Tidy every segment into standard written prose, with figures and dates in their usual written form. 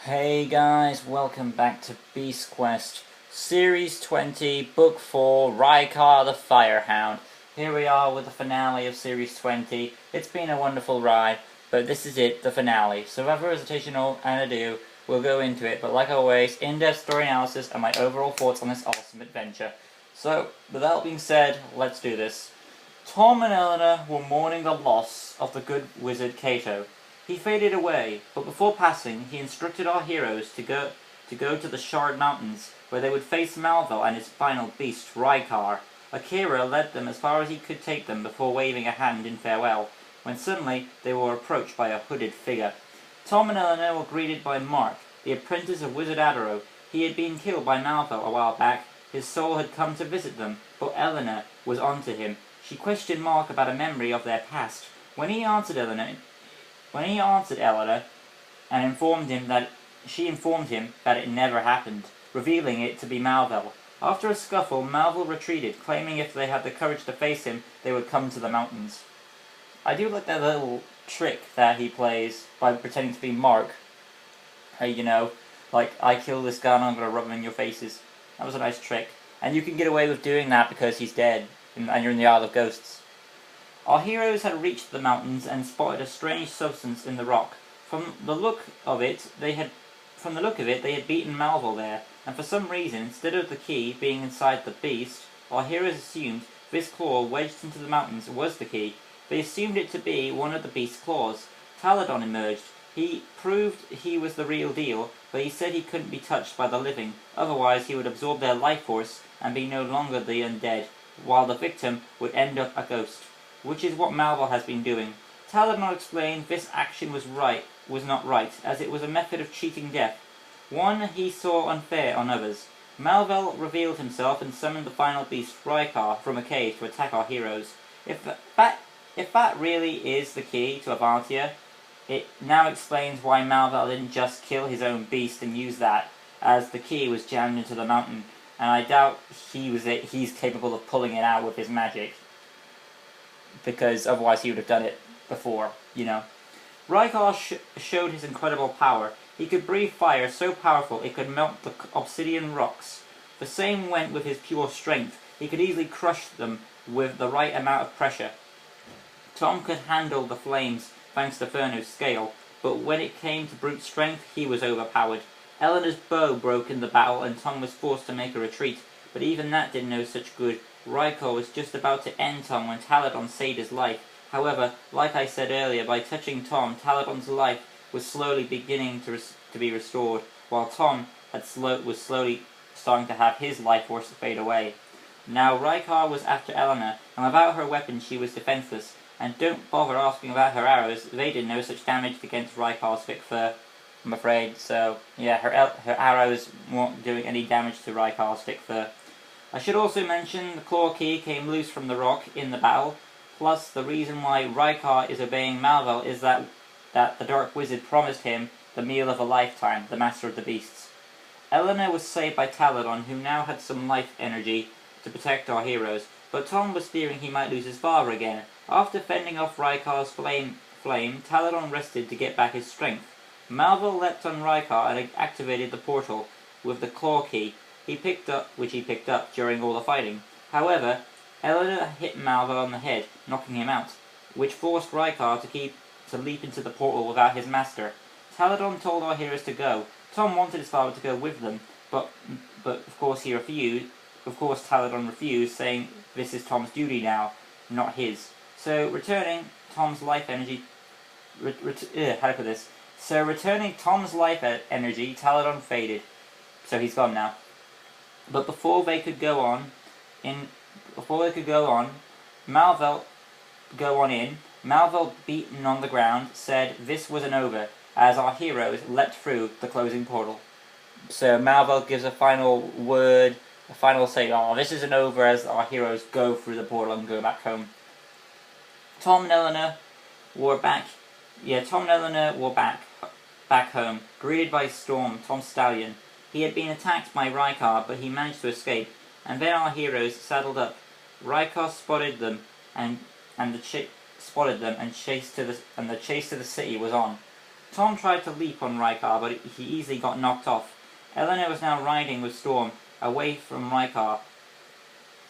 Hey guys, welcome back to Beast Quest, Series 20, Book 4, Rykar the Firehound. Here we are with the finale of Series 20. It's been a wonderful ride, but this is it, the finale. So without further hesitation and ado, we'll go into it. But like always, in-depth story analysis and my overall thoughts on this awesome adventure. So, with that being said, let's do this. Tom and Eleanor were mourning the loss of the good wizard Cato. He faded away, but before passing, he instructed our heroes to go to the Shard Mountains, where they would face Malvel and his final beast, Rykar. Akira led them as far as he could take them before waving a hand in farewell, when suddenly they were approached by a hooded figure. Tom and Eleanor were greeted by Mark, the apprentice of Wizard Adaro. He had been killed by Malvel a while back. His soul had come to visit them, but Eleanor was onto him. She questioned Mark about a memory of their past. When he answered Eleanor and informed him that it never happened, revealing it to be Malvel. After a scuffle, Malvel retreated, claiming if they had the courage to face him, they would come to the mountains. I do like that little trick that he plays by pretending to be Mark. Like, I kill this guy and I'm going to rub him in your faces. That was a nice trick. And you can get away with doing that because he's dead, and you're in the Isle of Ghosts. Our heroes had reached the mountains and spotted a strange substance in the rock. From the look of it, they had beaten Malvel there, and for some reason, instead of the key being inside the beast, our heroes assumed this claw wedged into the mountains was the key. They assumed it to be one of the beast's claws. Taladon emerged. He proved he was the real deal, but he said he couldn't be touched by the living, otherwise he would absorb their life force and be no longer the undead, while the victim would end up a ghost, which is what Malvel has been doing. Taladon explained this action was not right, as it was a method of cheating death, one he saw unfair on others. Malvel revealed himself and summoned the final beast, Rykar, from a cave to attack our heroes. If that really is the key to Avantia, it now explains why Malvel didn't just kill his own beast and use that, as the key was jammed into the mountain, and I doubt he's capable of pulling it out with his magic, because otherwise he would have done it before, Rykar showed his incredible power. He could breathe fire so powerful it could melt the obsidian rocks. The same went with his pure strength. He could easily crush them with the right amount of pressure. Tom could handle the flames thanks to Furno's scale, but when it came to brute strength, he was overpowered. Eleanor's bow broke in the battle and Tom was forced to make a retreat, but even that did no such good. Rykar was just about to end Tom when Taladon saved his life. However, like I said earlier, by touching Tom, Taladon's life was slowly beginning to be restored, while Tom was slowly starting to have his life force fade away. Now Rykar was after Eleanor, and without her weapon she was defenseless. And don't bother asking about her arrows, they did no such damage against Rykar's thick fur, I'm afraid. So yeah, her arrows weren't doing any damage to Rykar's thick fur. I should also mention the claw key came loose from the rock in the battle, plus the reason why Rykar is obeying Malvel is that the Dark Wizard promised him the meal of a lifetime, the Master of the Beasts. Eleanor was saved by Taladon, who now had some life energy to protect our heroes, but Tom was fearing he might lose his father again. After fending off Rykar's flame, Taladon rested to get back his strength. Malvel leapt on Rykar and activated the portal with the claw key which he picked up during all the fighting. However, Eleanor hit Malvel on the head, knocking him out, which forced Rykar to leap into the portal without his master. Taladon told our heroes to go. Tom wanted his father to go with them, but of course he refused. Of course Taladon refused, saying this is Tom's duty now, not his. So returning Tom's life energy, Taladon faded. So he's gone now. But before they could go on, Malvel, beaten on the ground, said this wasn't over, as our heroes leapt through the closing portal. So Malvel gives a final word, a final say, this isn't over, as our heroes go through the portal and go back home. Tom and Eleanor were back home, greeted by Storm, Tom's stallion. He had been attacked by Rykar, but he managed to escape, and then our heroes saddled up. Rykar spotted them, and the chase to the city was on. Tom tried to leap on Rykar, but he easily got knocked off. Eleanor was now riding with Storm, away from Rykar.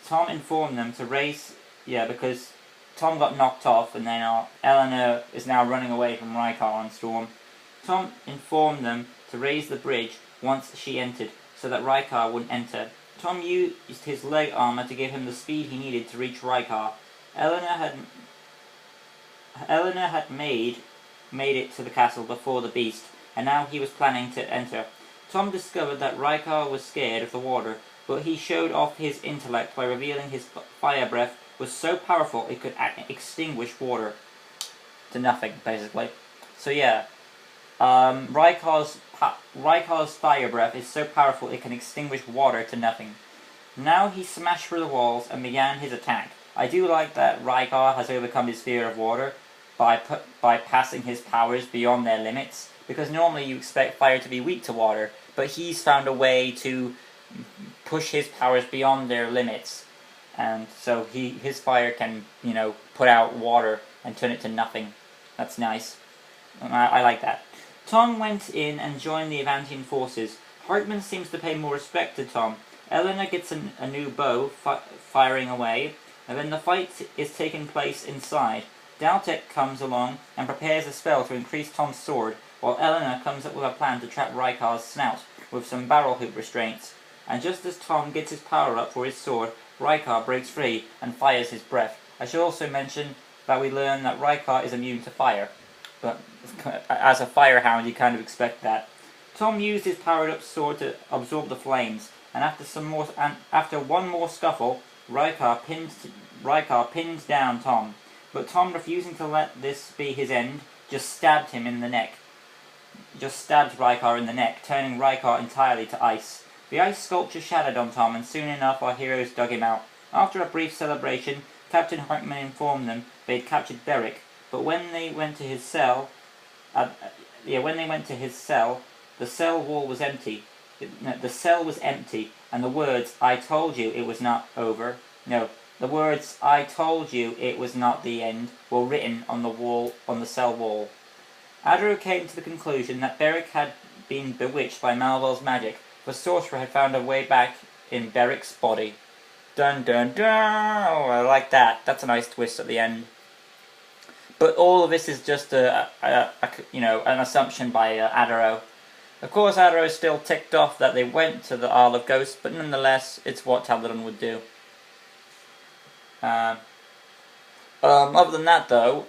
Tom informed them to race, because Tom got knocked off, and then Eleanor is now running away from Rykar on Storm. Tom informed them to raise the bridge once she entered, so that Rykar wouldn't enter. Tom used his leg armor to give him the speed he needed to reach Rykar. Eleanor had made it to the castle before the beast, and now he was planning to enter. Tom discovered that Rykar was scared of the water, but he showed off his intellect by revealing his fire breath was so powerful it could extinguish water to nothing, basically. So yeah, Rykar's fire breath is so powerful it can extinguish water to nothing. Now he smashed through the walls and began his attack. I do like that Rykar has overcome his fear of water by passing his powers beyond their limits, because normally you expect fire to be weak to water, but he's found a way to push his powers beyond their limits, and so his fire can, put out water and turn it to nothing. That's nice. I like that. Tom went in and joined the Avantian forces. Hartman seems to pay more respect to Tom. Eleanor gets a new bow firing away, and then the fight is taking place inside. Daltek comes along and prepares a spell to increase Tom's sword, while Eleanor comes up with a plan to trap Rykar's snout with some barrel hoop restraints. And just as Tom gets his power up for his sword, Rykar breaks free and fires his breath. I should also mention that we learn that Rykar is immune to fire, but as a fire hound you kind of expect that. Tom used his powered up sword to absorb the flames, and after one more scuffle, Rykar pins down Tom. But Tom, refusing to let this be his end, just stabbed Rykar in the neck, turning Rykar entirely to ice. The ice sculpture shattered on Tom, and soon enough our heroes dug him out. After a brief celebration, Captain Hartman informed them they had captured Beric, but when they went to his cell, the cell wall was empty. The cell was empty, and the words, "I told you it was not over," the words, "I told you it was not the end," were written on the cell wall. Adro came to the conclusion that Beric had been bewitched by Malvel's magic. The sorcerer had found a way back in Beric's body. Dun dun dun! Oh, I like that. That's a nice twist at the end. But all of this is just an assumption by Adaro. Of course, Adaro is still ticked off that they went to the Isle of Ghosts, but nonetheless, it's what Talodon would do. Other than that, though,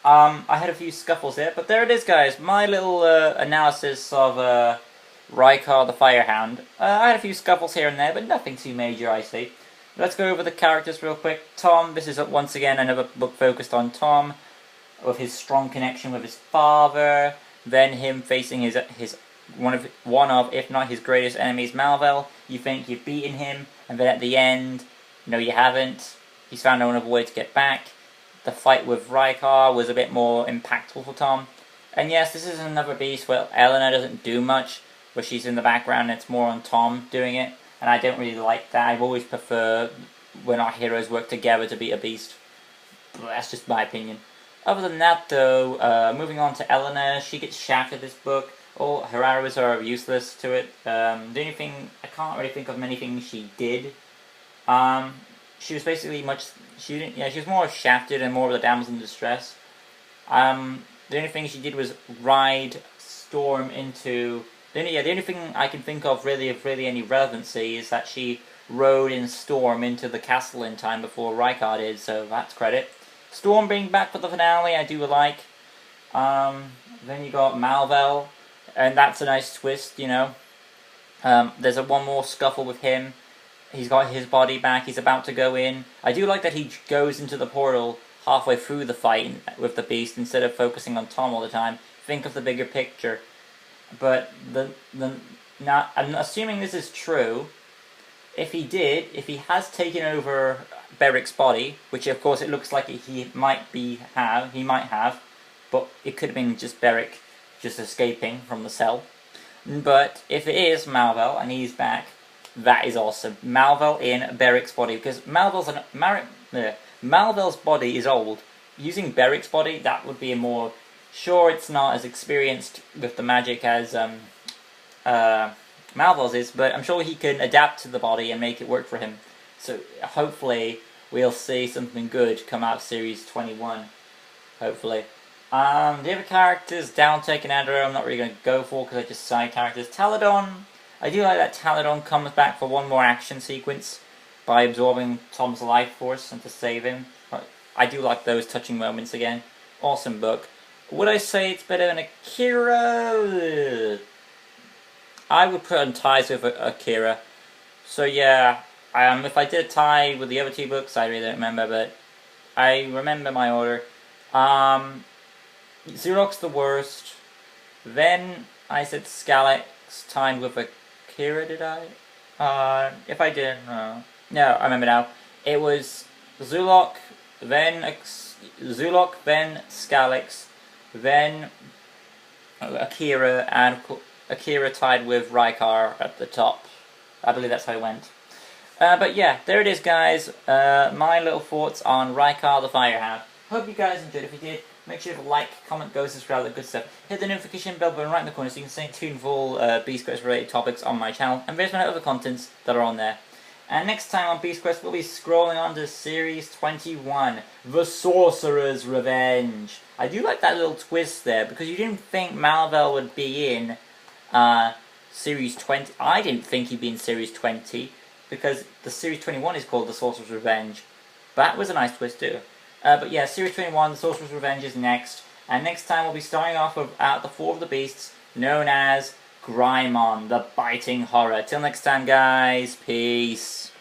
I had a few scuffles here, but there it is, guys. My little analysis of Rykar the Firehound. I had a few scuffles here and there, but nothing too major, I see. Let's go over the characters real quick. Tom, this is once again another book focused on Tom, with his strong connection with his father, then him facing his one of, if not his greatest enemies, Malvel. You think you've beaten him, and then at the end, no you haven't. He's found another way to get back. The fight with Rykar was a bit more impactful for Tom. And yes, this is another beast where Eleanor doesn't do much, where she's in the background and it's more on Tom doing it. And I don't really like that. I've always preferred when our heroes work together to beat a beast. But that's just my opinion. Other than that, though, moving on to Eleanor, she gets shafted this book. All her arrows are useless to it. The only thing, I can't really think of many things she did. She was basically she was more shafted and more of the damsel in distress. The only thing she did was ride Storm into... The only thing I can think of really any relevancy is that she rode in Storm into the castle in time before Rykar did, so that's credit. Storm being back for the finale, I do like. Then you got Malvel, and that's a nice twist, There's one more scuffle with him. He's got his body back, he's about to go in. I do like that he goes into the portal halfway through the fight with the beast instead of focusing on Tom all the time. Think of the bigger picture. But now I'm assuming this is true. If he has taken over Beric's body, which of course it looks like he might have, but it could have been just Beric just escaping from the cell. But if it is Malvel and he's back, that is awesome. Malvel in Beric's body, because Malvel's body is old. Using Beric's body, that would be a more Sure, it's not as experienced with the magic as Malvol's is, but I'm sure he can adapt to the body and make it work for him. So hopefully we'll see something good come out of Series 21. Hopefully. The other characters, Downtake and Adro, I'm not really going to go for because they're just side characters. Taladon, I do like that Taladon comes back for one more action sequence by absorbing Tom's life force and to save him. I do like those touching moments again. Awesome book. Would I say it's better than Akira? I would put on ties with Akira. So yeah, if I did a tie with the other two books, I really don't remember, but I remember my order. Xerox the worst. Then I said Scalax timed with Akira, did I? If I didn't, no, I remember now. It was Zulok, then Scalax, then Akira, and Akira tied with Rykar at the top. I believe that's how it went. But yeah, there it is, guys. My little thoughts on Rykar the Firehound. Hope you guys enjoyed. If you did, make sure to like, comment, go, subscribe, that good stuff. Hit the notification bell button right in the corner so you can stay tuned for all Beast Quest related topics on my channel and various other contents that are on there. And next time on Beast Quest, we'll be scrolling on to Series 21, The Sorcerer's Revenge. I do like that little twist there, because you didn't think Malvel would be in Series 20. I didn't think he'd be in Series 20, because the Series 21 is called The Sorcerer's Revenge. That was a nice twist too. But yeah, Series 21, The Sorcerer's Revenge is next. And next time we'll be starting off with the Four of the Beasts, known as Grimon, the Biting Horror. Till next time, guys. Peace.